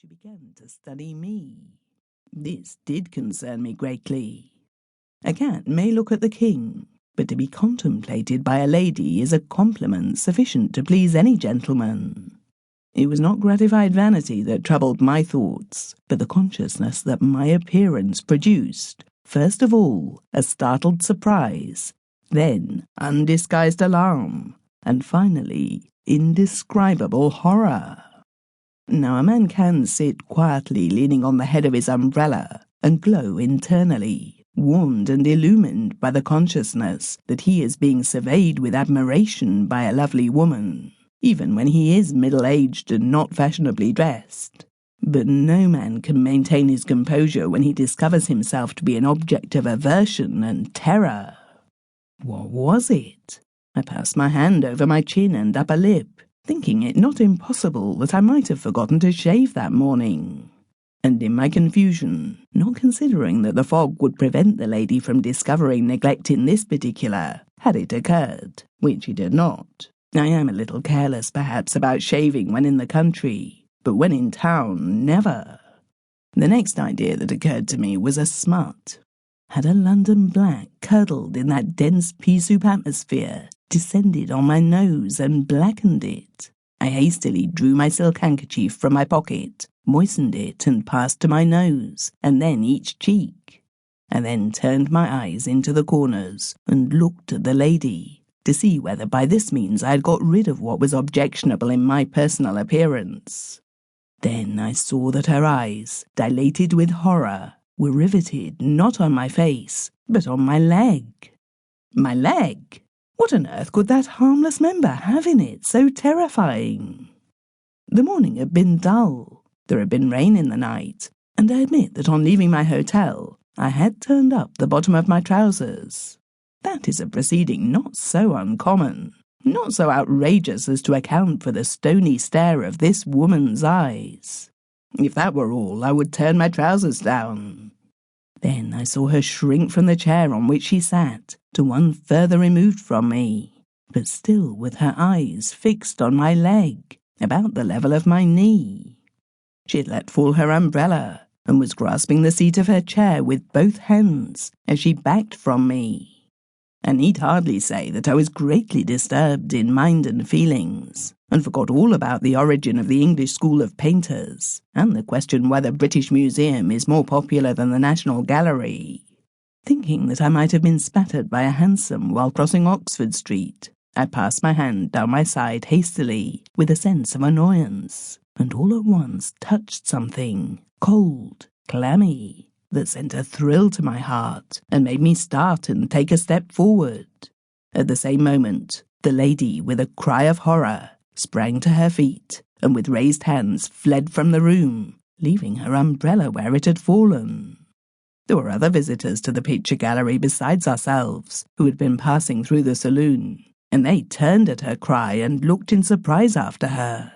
she began to study me. This did concern me greatly. A cat may look at the king, but to be contemplated by a lady is a compliment sufficient to please any gentleman. It was not gratified vanity that troubled my thoughts, but the consciousness that my appearance produced, first of all, a startled surprise, then undisguised alarm, and finally, indescribable horror. Now a man can sit quietly leaning on the head of his umbrella and glow internally, warmed and illumined by the consciousness that he is being surveyed with admiration by a lovely woman, even when he is middle-aged and not fashionably dressed. But no man can maintain his composure when he discovers himself to be an object of aversion and terror. What was it? I passed my hand over my chin and upper lip, thinking it not impossible that I might have forgotten to shave that morning. And in my confusion, not considering that the fog would prevent the lady from discovering neglect in this particular, had it occurred, which it did not. I am a little careless, perhaps, about shaving when in the country, but when in town, never. The next idea that occurred to me was a smut. Had a London black curdled in that dense pea-soup atmosphere descended on my nose and blackened it? I hastily drew my silk handkerchief from my pocket, moistened it and passed to my nose, and then each cheek. I then turned my eyes into the corners and looked at the lady, to see whether by this means I had got rid of what was objectionable in my personal appearance. Then I saw that her eyes, dilated with horror, were riveted not on my face, but on my leg. My leg? What on earth could that harmless member have in it so terrifying? The morning had been dull. There had been rain in the night, and I admit that on leaving my hotel, I had turned up the bottom of my trousers. That is a proceeding not so uncommon, not so outrageous as to account for the stony stare of this woman's eyes. If that were all, I would turn my trousers down. Then I saw her shrink from the chair on which she sat to one further removed from me, but still with her eyes fixed on my leg, about the level of my knee. She had let fall her umbrella and was grasping the seat of her chair with both hands as she backed from me. I need hardly say that I was greatly disturbed in mind and feelings, and forgot all about the origin of the English school of painters, and the question whether British Museum is more popular than the National Gallery. Thinking that I might have been spattered by a hansom while crossing Oxford Street, I passed my hand down my side hastily, with a sense of annoyance, and all at once touched something, cold, clammy, that sent a thrill to my heart and made me start and take a step forward. At the same moment, the lady, with a cry of horror, sprang to her feet and with raised hands fled from the room, leaving her umbrella where it had fallen. There were other visitors to the picture gallery besides ourselves who had been passing through the saloon, and they turned at her cry and looked in surprise after her.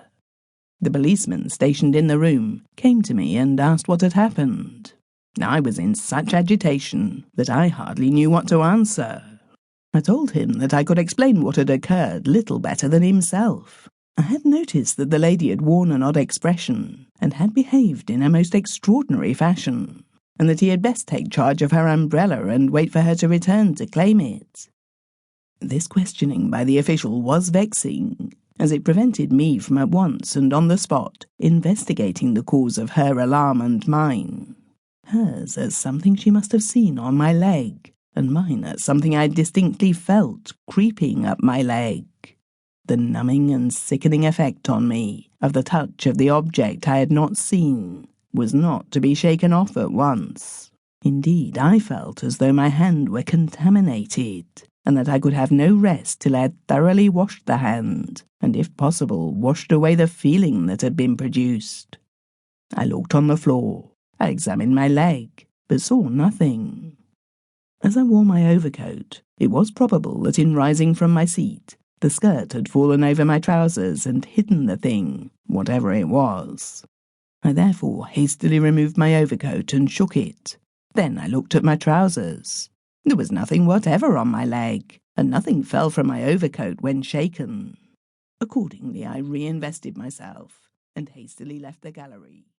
The policeman stationed in the room came to me and asked what had happened. I was in such agitation that I hardly knew what to answer. I told him that I could explain what had occurred little better than himself. I had noticed that the lady had worn an odd expression and had behaved in a most extraordinary fashion, and that he had best take charge of her umbrella and wait for her to return to claim it. This questioning by the official was vexing, as it prevented me from at once and on the spot investigating the cause of her alarm and mine. Hers as something she must have seen on my leg, and mine as something I distinctly felt creeping up my leg. The numbing and sickening effect on me of the touch of the object I had not seen was not to be shaken off at once. Indeed, I felt as though my hand were contaminated, and that I could have no rest till I had thoroughly washed the hand, and if possible washed away the feeling that had been produced. I looked on the floor. I examined my leg, but saw nothing. As I wore my overcoat, it was probable that in rising from my seat, the skirt had fallen over my trousers and hidden the thing, whatever it was. I therefore hastily removed my overcoat and shook it. Then I looked at my trousers. There was nothing whatever on my leg, and nothing fell from my overcoat when shaken. Accordingly, I reinvested myself and hastily left the gallery.